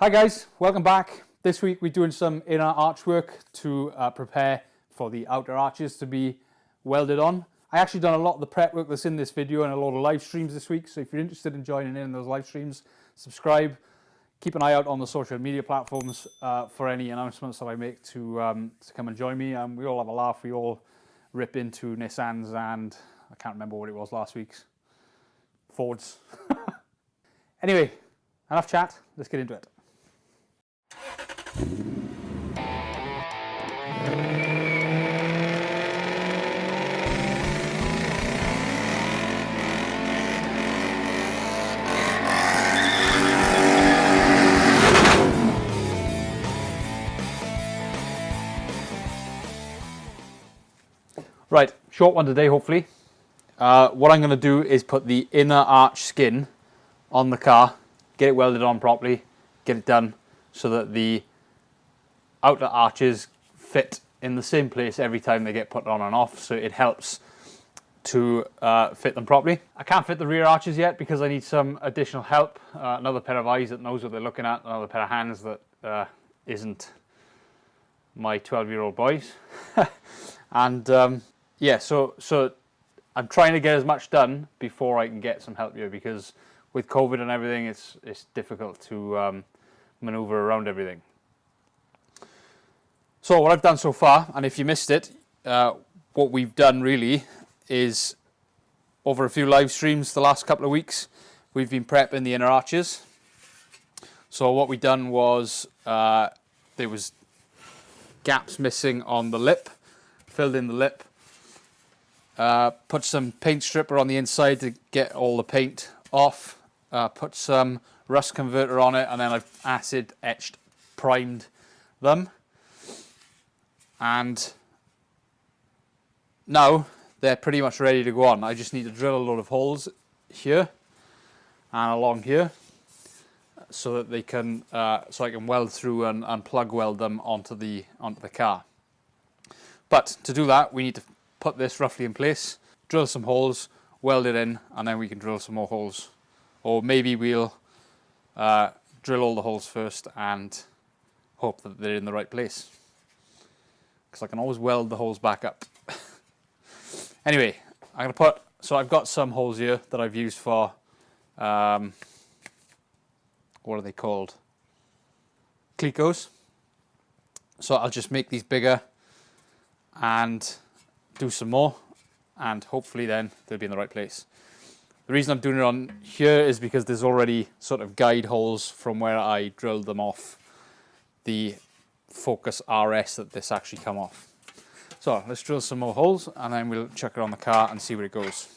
Hi guys, welcome back. This week we're doing some inner arch work to prepare for the outer arches to be welded on. I actually done a lot of the prep work that's in this video and a lot of live streams this week, so if you're interested in joining in those live streams, subscribe. Keep an eye out on the social media platforms for any announcements that I make to come and join me. We all have a laugh, we all rip into Nissans and I can't remember what it was last week's. Fords. Anyway, enough chat, let's get into it. Right, short one today hopefully. What I'm going to do is put the inner arch skin on the car, get it welded on properly, get it done so that the outer arches fit in the same place every time they get put on and off, so it helps to fit them properly. I can't fit the rear arches yet because I need some additional help, another pair of eyes that knows what they're looking at, another pair of hands that isn't my 12-year-old boys. And yeah, so I'm trying to get as much done before I can get some help here, because with COVID and everything, it's difficult to maneuver around everything. So what I've done so far, and if you missed it, what we've done really is over a few live streams the last couple of weeks, we've been prepping the inner arches. So what we've done was there was gaps missing on the lip, filled in the lip, put some paint stripper on the inside to get all the paint off, put some rust converter on it, and then I've acid etched primed them. And now they're pretty much ready to go on. I just need to drill a load of holes here and along here so that they can so I can weld through and plug weld them onto the car. But to do that, we need to put this roughly in place, drill some holes, weld it in, and then we can drill some more holes. Or maybe we'll drill all the holes first and hope that they're in the right place, because I can always weld the holes back up. Anyway, so I've got some holes here that I've used for, what are they called? Clecos. So I'll just make these bigger and do some more, and hopefully then they'll be in the right place. The reason I'm doing it on here is because there's already sort of guide holes from where I drilled them off the Focus RS that this actually come off. So let's drill some more holes and then we'll chuck it on the car and see where it goes.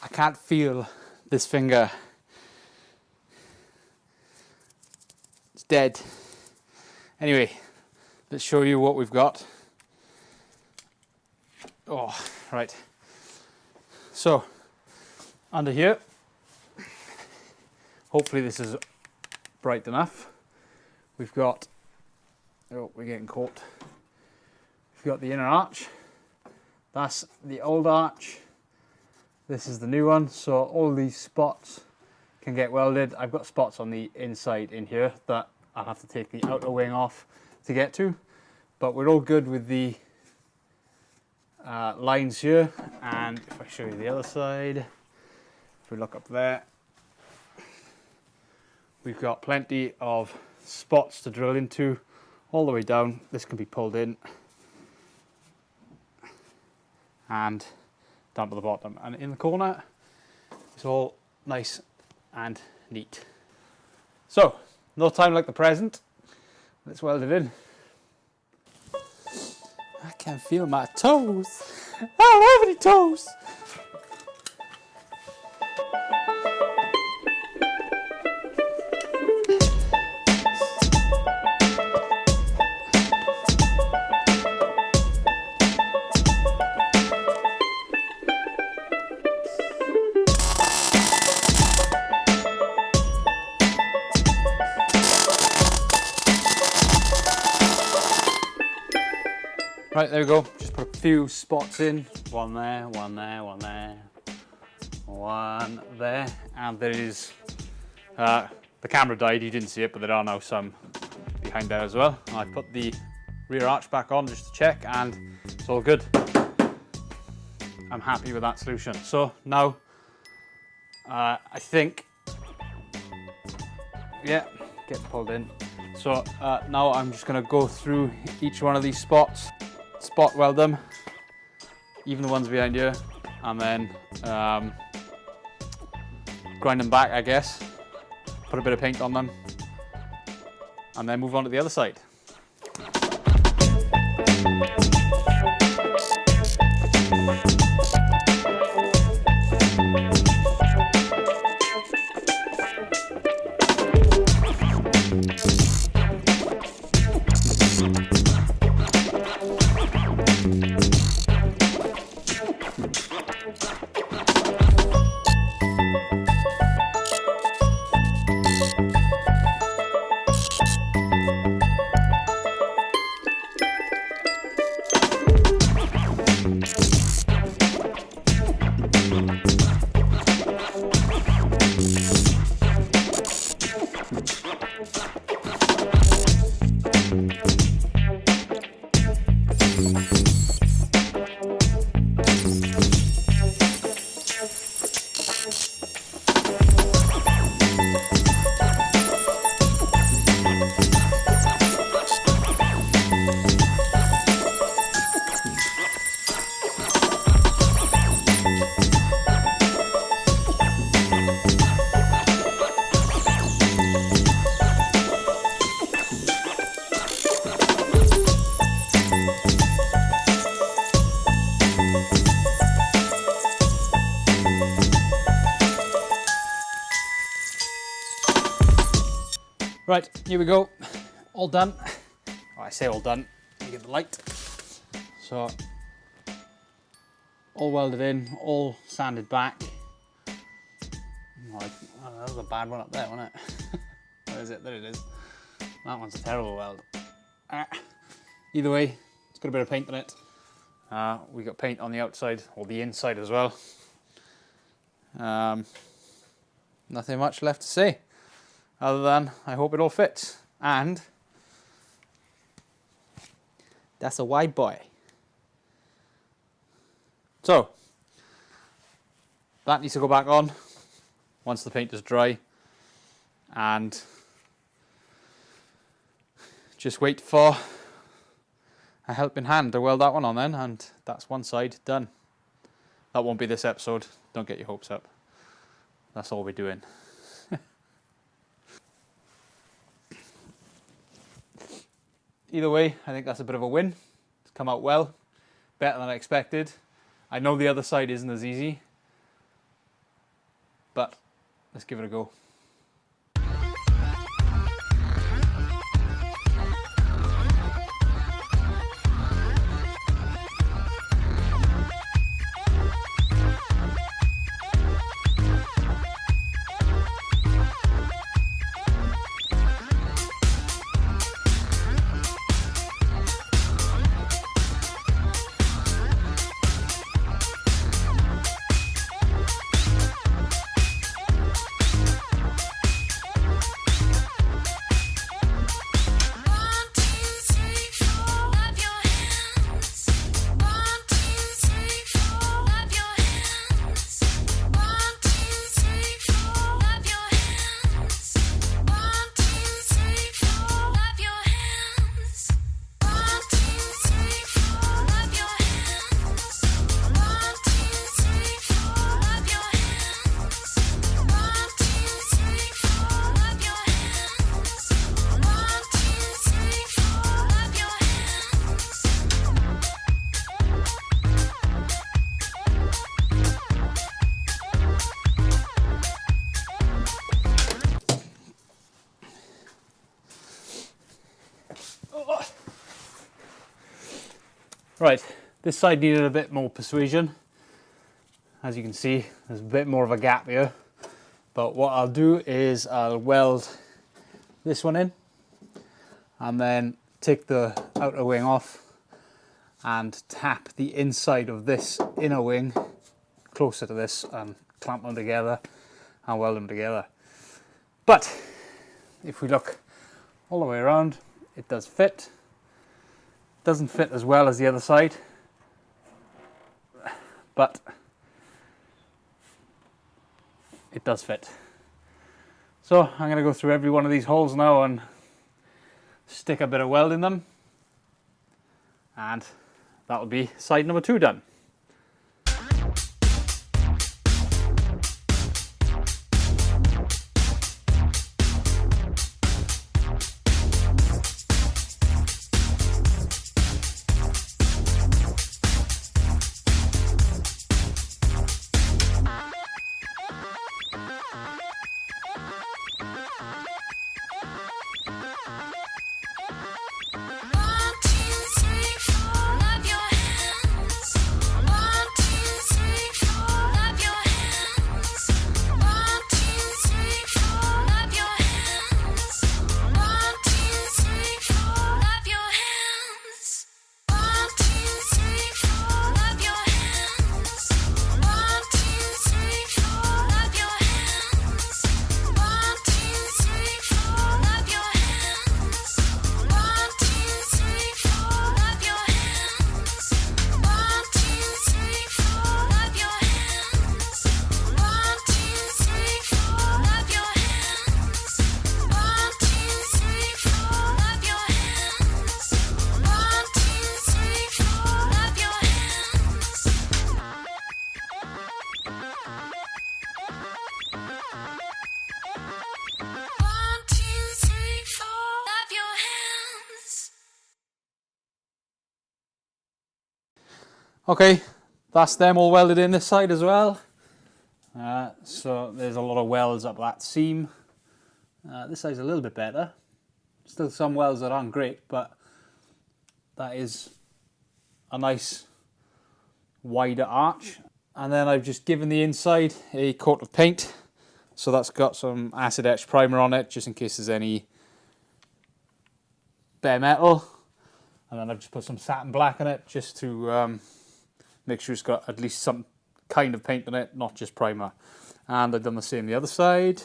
I can't feel this finger. It's dead. Anyway, let's show you what we've got. Oh, right. So, under here, hopefully this is bright enough. We've got, oh, we're getting caught. We've got the inner arch. That's the old arch. This is the new one, so all these spots can get welded. I've got spots on the inside in here that I'll have to take the outer wing off to get to, but we're all good with the lines here. And if I show you the other side, if we look up there, We've got plenty of spots to drill into all the way down. This can be pulled in and down to the bottom, and in the corner it's all nice and neat. So no time like the present. Let's weld it in. I can feel my toes. I don't have any toes. Right, there we go. Just put a few spots in. One there, one there, one there, one there. And there is, the camera died, you didn't see it, but there are now some behind there as well. I put the rear arch back on just to check, and it's all good. I'm happy with that solution. So now, I think, yeah, get pulled in. So now I'm just gonna go through each one of these spots, spot weld them, even the ones behind here, and then grind them back, I guess, put a bit of paint on them, and then move on to the other side. Right, here we go, all done. Oh, I say all done, you get the light. So, all welded in, all sanded back. Oh, that was a bad one up there, wasn't it? Where is it? There it is. That one's a terrible weld. Either way, it's got a bit of paint on it. We got paint on the outside, or the inside as well. Nothing much left to say, other than I hope it all fits. And that's a wide boy. So that needs to go back on once the paint is dry, and just wait for a helping hand to weld that one on then, and that's one side done. That won't be this episode, don't get your hopes up. That's all we're doing. Either way, I think that's a bit of a win. It's come out well, better than I expected. I know the other side isn't as easy, but let's give it a go. Right, this side needed a bit more persuasion. As you can see, there's a bit more of a gap here. But what I'll do is I'll weld this one in and then take the outer wing off and tap the inside of this inner wing closer to this and clamp them together and weld them together. But if we look all the way around, it does fit. Doesn't fit as well as the other side, but it does fit. So I'm going to go through every one of these holes now and stick a bit of weld in them, and that'll be side number 2 done. Okay, that's them all welded in this side as well. So there's a lot of welds up that seam. This side's a little bit better. Still some welds that aren't great, but that is a nice wider arch. And then I've just given the inside a coat of paint. So that's got some acid etched primer on it, just in case there's any bare metal. And then I've just put some satin black on it, just to make sure it's got at least some kind of paint on it, not just primer. And I've done the same the other side.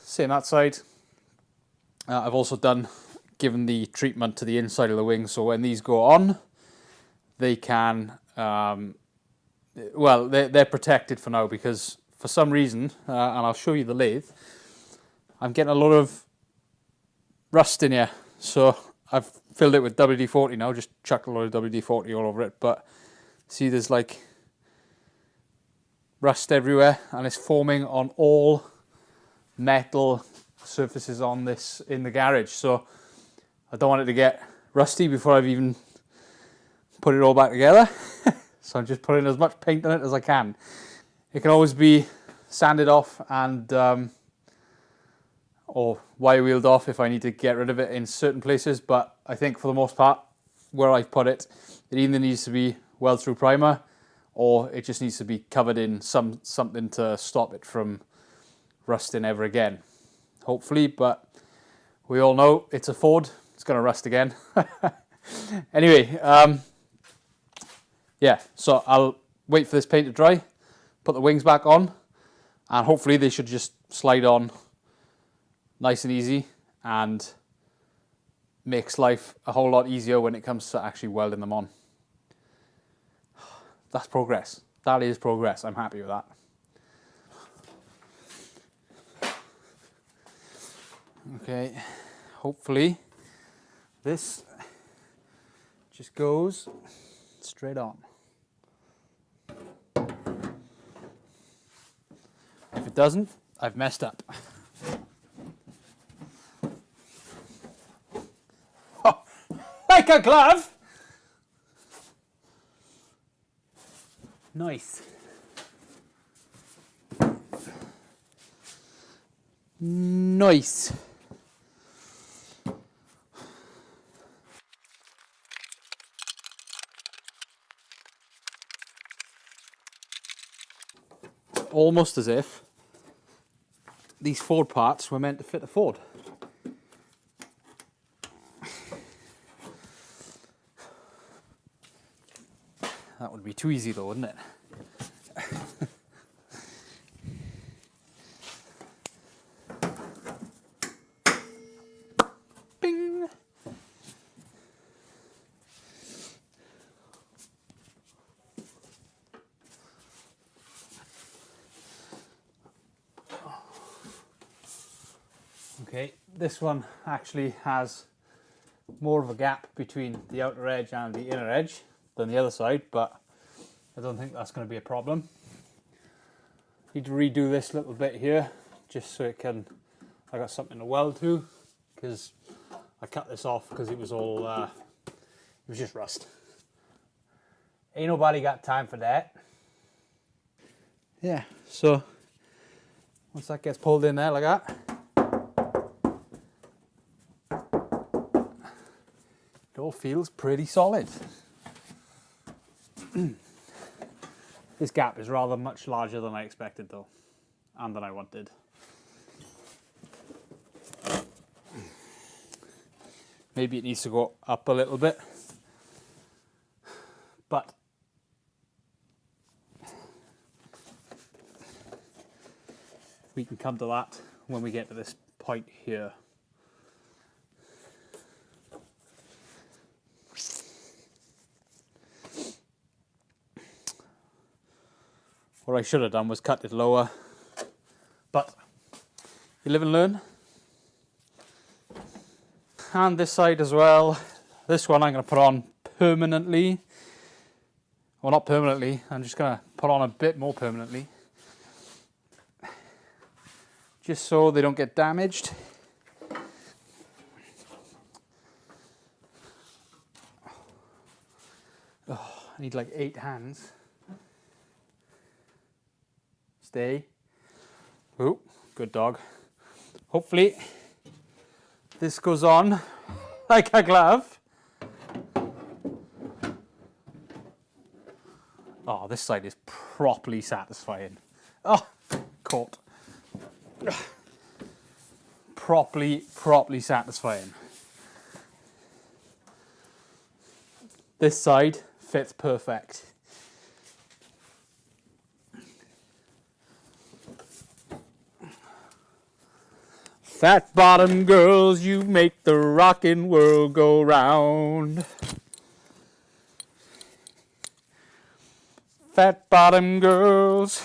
Same that side. I've also given the treatment to the inside of the wing, so when these go on, they can, well, they're protected for now, because for some reason, and I'll show you the lathe, I'm getting a lot of rust in here. So I've filled it with WD-40 now, just chucked a lot of WD-40 all over it, but see there's like rust everywhere, and it's forming on all metal surfaces on this in the garage. So I don't want it to get rusty before I've even put it all back together. So I'm just putting as much paint on it as I can. It can always be sanded off and or wire wheeled off if I need to get rid of it in certain places, but I think for the most part, where I've put it, it either needs to be weld through primer, or it just needs to be covered in something to stop it from rusting ever again. Hopefully, but we all know it's a Ford, it's going to rust again. Anyway, yeah, so I'll wait for this paint to dry, put the wings back on, and hopefully they should just slide on nice and easy, and makes life a whole lot easier when it comes to actually welding them on. That's progress. That is progress. I'm happy with that. Okay, hopefully this just goes straight on. If it doesn't, I've messed up. Oh, like a glove! Nice. Nice. almost as if these Ford parts were meant to fit a Ford. That would be too easy though, wouldn't it? Bing! Okay, this one actually has more of a gap between the outer edge and the inner edge than the other side, but I don't think that's going to be a problem. Need to redo this little bit here just so I got something to weld to, because I cut this off because it was all it was just rust. Ain't nobody got time for that. Yeah, so once that gets pulled in there like that, it all feels pretty solid. This gap is rather much larger than I expected though, and than I wanted. Maybe it needs to go up a little bit, but we can come to that when we get to this point here. What I should have done was cut it lower, but you live and learn. And this side as well. This one I'm going to put on permanently. Well, not permanently, I'm just going to put on a bit more permanently. Just so they don't get damaged. Oh, I need like 8 hands. Stay. Oh, good dog. Hopefully this goes on like a glove. Oh, this side is properly satisfying. Oh, caught. Properly satisfying. This side fits perfect. Fat bottom girls, you make the rockin' world go round. Fat bottom girls,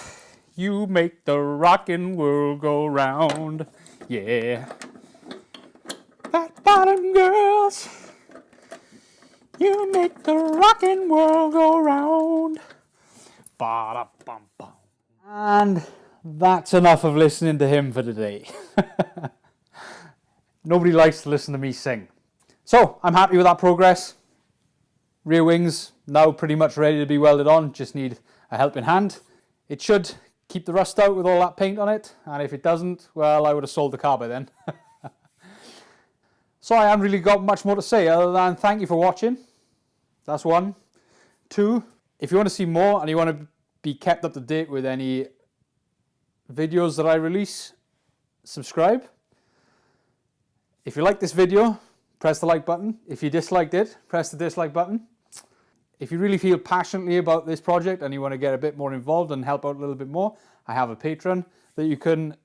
you make the rockin' world go round. Yeah. Fat bottom girls, you make the rockin' world go round. Ba-da-bum-bum. And that's enough of listening to him for today. Nobody likes to listen to me sing. So, I'm happy with that progress. Rear wings now pretty much ready to be welded on, just need a helping hand. It should keep the rust out with all that paint on it, and if it doesn't, well, I would have sold the car by then. So I haven't really got much more to say other than thank you for watching. That's 1. 2, if you want to see more and you want to be kept up to date with any videos that I release, subscribe. If you like this video, press the like button. If you disliked it, press the dislike button. If you really feel passionately about this project and you want to get a bit more involved and help out a little bit more, I have a Patreon that you can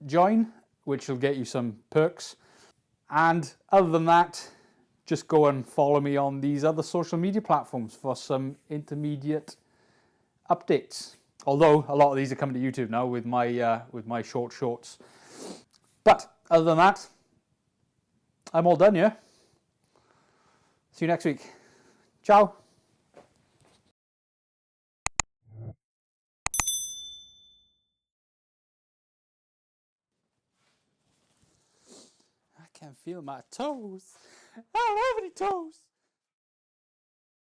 join, which will get you some perks. And other than that, just go and follow me on these other social media platforms for some intermediate updates. Although a lot of these are coming to YouTube now with my shorts. But other than that, I'm all done here. See you next week. Ciao. I can feel my toes. I don't have any toes.